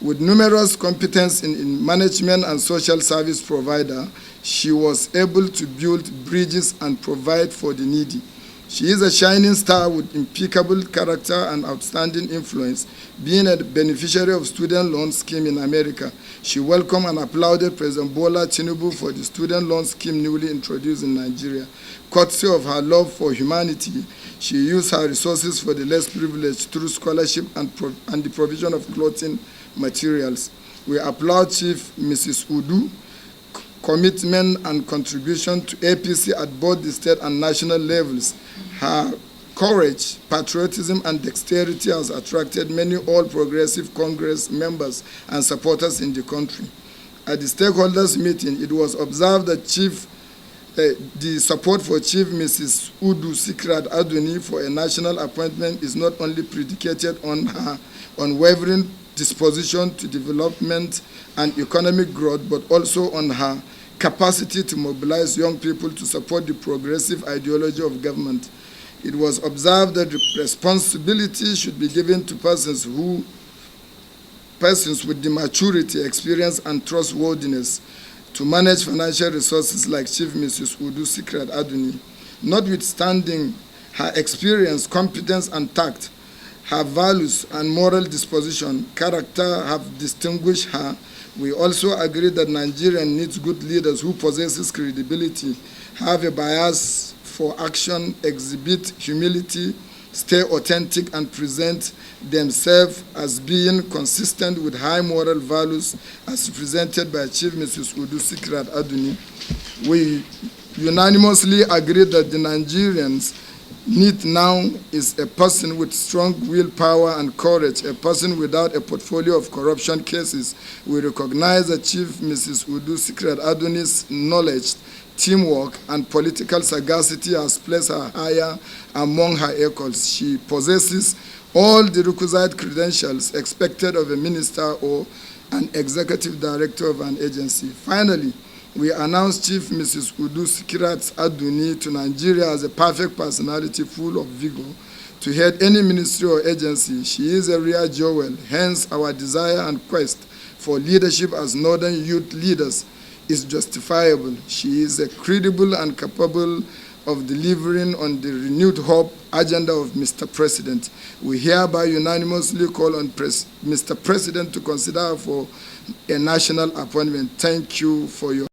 With numerous competence in management and social service provider, she was able to build bridges and provide for the needy. She is a shining star with impeccable character and outstanding influence. Being a beneficiary of student loan scheme in America, she welcomed and applauded President Bola Tinubu for the student loan scheme newly introduced in Nigeria. Courtesy of her love for humanity, she used her resources for the less privileged through scholarship and the provision of clothing materials. We applaud Chief Mrs. Udu commitment and contribution to APC at both the state and national levels. Her courage, patriotism, and dexterity has attracted many all-progressive Congress members and supporters in the country. At the stakeholders meeting, it was observed that the support for Chief Mrs. Udu Sikirat Aduni for a national appointment is not only predicated on her unwavering disposition to development and economic growth, but also on her capacity to mobilize young people to support the progressive ideology of government. It was observed that responsibility should be given to persons with the maturity, experience, and trustworthiness to manage financial resources like Chief Mrs. Udu Sikirat Aduni. Notwithstanding her experience, competence, and tact, her values and moral disposition, character have distinguished her. We also agree that Nigeria needs good leaders who possess credibility, have a bias for action, exhibit humility, stay authentic, and present themselves as being consistent with high moral values as presented by Chief Mrs. Udu Sikirat Aduni. We unanimously agree that the Nigerians need now is a person with strong willpower and courage, a person without a portfolio of corruption cases. We recognize that Chief Mrs. Udu Sikirat Aduni's knowledge, teamwork, and political sagacity has placed her higher among her equals. She possesses all the requisite credentials expected of a minister or an executive director of an agency. Finally, we announced Chief Mrs. Udu Sikirat Aduni to Nigeria as a perfect personality full of vigor to head any ministry or agency. She is a real jewel, hence our desire and quest for leadership as Northern youth leaders is justifiable. She is a credible and capable of delivering on the renewed hope agenda of Mr. President. We hereby unanimously call on Mr. President to consider for a national appointment. Thank you for your